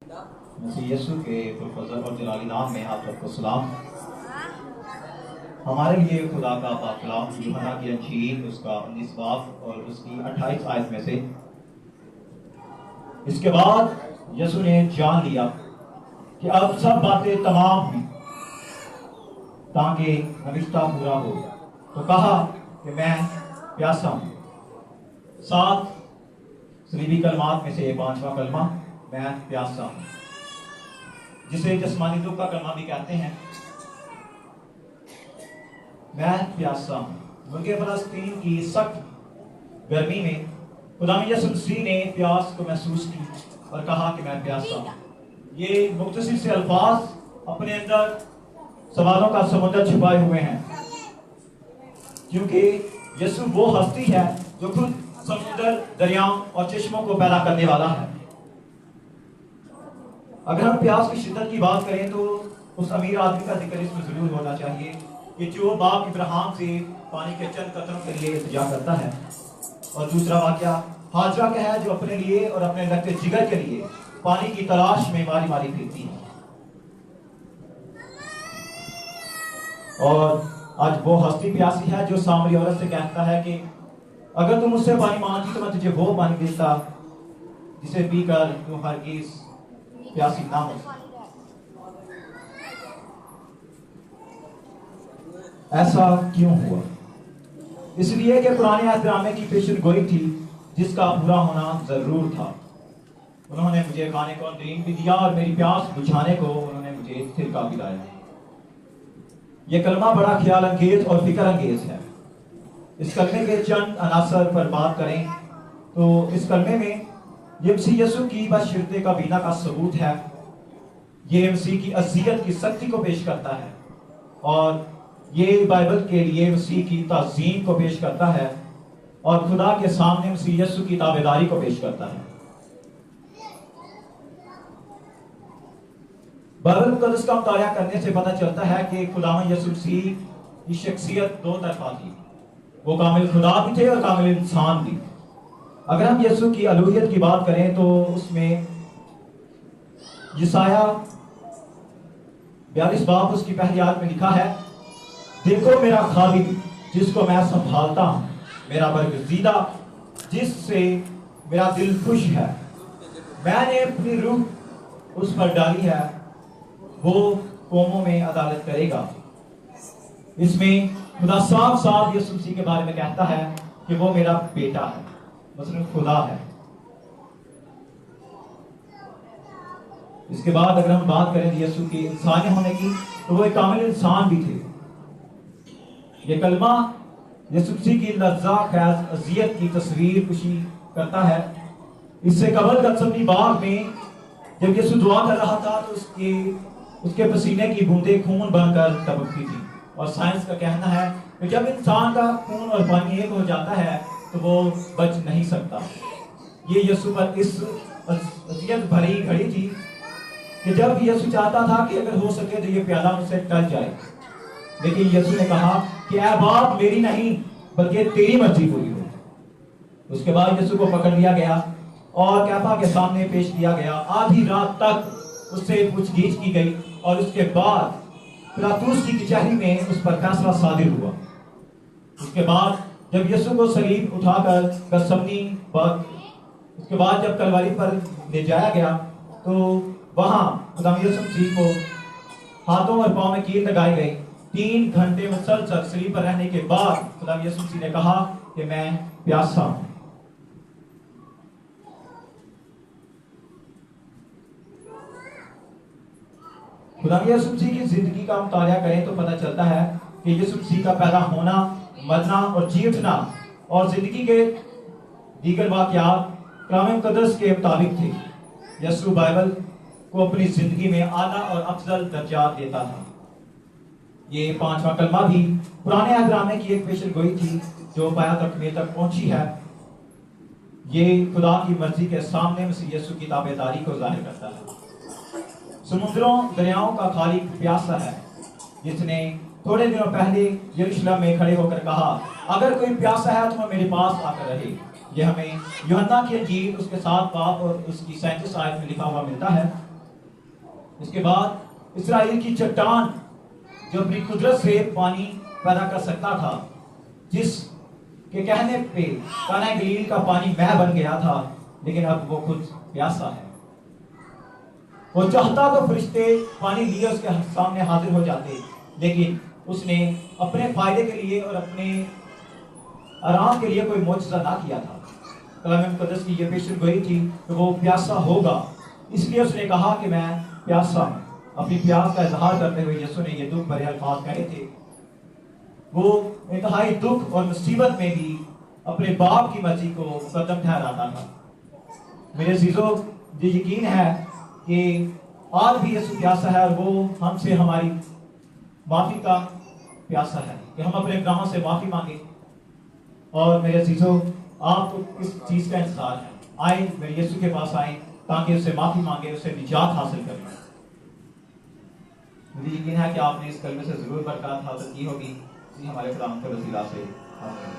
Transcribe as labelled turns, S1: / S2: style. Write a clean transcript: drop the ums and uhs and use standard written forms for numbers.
S1: मसीह यीशु के पुरफज़ल और जलाली नाम में आप सबको सलाम। हमारे लिए खुदा का पाक कलाम यूहन्ना की अंजील उसका 19 बाब और उसकी 28 आयत में से, इसके बाद यीशु ने जान लिया कि अब सब बातें तमाम हुई ताकि हमेशा पूरा हो, तो कहा कि मैं प्यासा हूं। 7 सलीबी कलमात में से 5वां कलमा मैं प्यासा हूं, जिसे जिस्मानी दुख का कलमा भी कहते हैं। मैं प्यासा हूं। मुल्क फलस्तीन की सख्त गर्मी में खुदा यीशु मसीह ने प्यास को महसूस की और कहा कि मैं प्यासा हूं। ये मुख्तसर से अल्फाज अपने अंदर सवालों का समुद्र छुपाए हुए हैं, क्योंकि यीशु वो हस्ती है जो खुद समुद्र, दरियाओं और चश्मों को पैदा करने वाला है। अगर हम प्यास की शिद्दत की बात करें तो उस अमीर आदमी का जिक्र इसमें जरूर होना चाहिए कि जो बाप इब्राहिम से पानी के चंद कतरों के लिए इंतजार करता है। और दूसरा वाकया हाजरा का है, जो अपने लिए और अपने लगते जिगर के लिए पानी की तलाश में मारी मारी फिरती है। और आज वो हस्ती प्यासी है जो सामरी औरत से कहता है कि अगर तुम मुझसे पानी मांगती तो मैं तुझे वो पानी देता जिसे पीकर तू हरगिज प्यासी ना हो। ऐसा क्यों हुआ? इसलिए कि पुराने अहदनामे की पेशन गोई थी जिसका पूरा होना जरूर था। उन्होंने मुझे खाने को नींद भी दिया और मेरी प्यास बुझाने को उन्होंने मुझे सिरका पिलाया। यह कलमा बड़ा ख्याल अंगेज और फिक्र अंगेज है। इस कलमे के चंद अनासर पर बात करें तो इस कलमे में ये मसीह यीशु की बशर्ते का बीना का सबूत है। ये मसीह की अज़ियत की सख्ती को पेश करता है और ये बाइबल के लिए मसीह की ताज़ीम को पेश करता है और खुदा के सामने मसीह यीशु की ताबेदारी को पेश करता है। बाइबल मुक़द्दस का मुताला करने से पता चलता है कि खुदावंद यीशु मसीह की शख्सियत दो तरफा थी। वो कामिल खुदा भी थे और कामिल इंसान भी। अगर हम यीशु की अलूहियत की बात करें तो उसमें यसाया 42 बाब उसकी पहली आयत में लिखा है, देखो मेरा खादिम जिसको मैं संभालता हूं, मेरा बरगज़ीदा जिससे मेरा दिल खुश है। मैंने अपनी रूह उस पर डाली है, वो कौमों में अदालत करेगा। इसमें खुदा साफ साफ यीशु मसीह के बारे में कहता है कि वो मेरा बेटा है, मतलब खुदा है। इसके बाद अगर हम बात करें यीशु के इंसान होने की तो वो एक कामिल इंसान भी थे। ये कलमा यीशु मसीह की लज्जा खैज अज़ियत की तस्वीर कुशी करता है। इससे कबल गत्समनी बाग में जब यीशु दुआ कर रहा था तो उसके पसीने की बूंदें खून बनकर टपकती थी। और साइंस का कहना है कि जब इंसान का खून और पानी एक हो जाता है तो वो बच नहीं सकता। ये यीशु पर इस अज़ियत भरी घड़ी थी कि जब यीशु चाहता था कि अगर हो सके तो ये प्याला मुझसे टल जाए, लेकिन यीशु ने कहा कि ऐ बाप मेरी नहीं बल्कि तेरी मर्जी पूरी हो। उसके बाद यीशु को पकड़ लिया गया और कैफा के सामने पेश किया गया। आधी रात तक उससे पूछगीछ की गई और उसके बाद पिलातुस की कचहरी में उस पर फैसला सादिर हुआ। उसके बाद जब यीशु को सलीब उठाकर गत्समनी बाग, उसके बाद जब कलवारी पर ले जाया गया तो वहां खुदा यीशु मसीह को हाथों और पांव में कील लगाई गई। 3 घंटे मुसलसल सलीब पर रहने के बाद खुदा यीशु मसीह ने कहा कि मैं प्यासा हूं। खुदा यीशु मसीह की जिंदगी का मुताला करें तो पता चलता है कि यीशु मसीह का पैदा होना, मरना और जी उठना और जिंदगी के दीगर वाक़यात कलाम मुक़द्दस के मुताबिक थे। यीशु बाइबल को अपनी जिंदगी में आला और अफजल दर्जात देता था। ये 5वां कलमा भी पुराने अहदनामे की एक पेशन गोई थी जो पाया तकमील तक पहुंची है। ये खुदा की मर्जी के सामने मसीह यीशु की ताबेदारी को जाहिर करता है। समुद्रों दरियाओं का खालिक प्यासा है, जिसने थोड़े दिनों पहले यरूशलेम में खड़े होकर कहा, अगर कोई प्यासा है तो वह मेरे पास आकर रहे। यह हमें यूहन्ना की अंजील उसके 7 बाब और उसकी 37 आयत में लिखा हुआ मिलता है। इसके बाद इस्राएल की चट्टान जो अपनी कुदरत से पानी पैदा कर सकता था, जिस के कहने पे काना गलील का पानी मह बन गया था, लेकिन अब वो खुद प्यासा है। वो चाहता तो फरिश्ते पानी लिए उसके सामने हाजिर हो जाते, लेकिन उसने अपने फायदे के लिए और अपने आराम के लिए कोई मोजज़ा ना किया था। कलाम मुक़द्दस की ये पेशन गोई थी कि वो प्यासा होगा, इसलिए उसने कहा कि मैं प्यासा हूं। अपनी प्यास का इजहार करते हुए यीशु ने ये दुख भरे अल्फाज कहे थे। वो इंतहाई दुख और मुसीबत में भी अपने बाप की मर्जी को मुकद्दम ठहराता था। मेरे अजीजों, ये यकीन है कि आज भी यीशु प्यासा है और वो हमसे हमारी माफी का प्यासा है कि हम अपने गुनाहों से माफी मांगे। और मेरे अजीजों, आपको इस चीज का इंतजार है, आए मेरे यीशु के पास आए ताकि उससे माफी मांगे, उससे निजात हासिल करें। मुझे यकीन है कि आपने इस कलमे से जरूर बरकत हासिल की होगी। हमारे खुदा के वसीला से आमीन।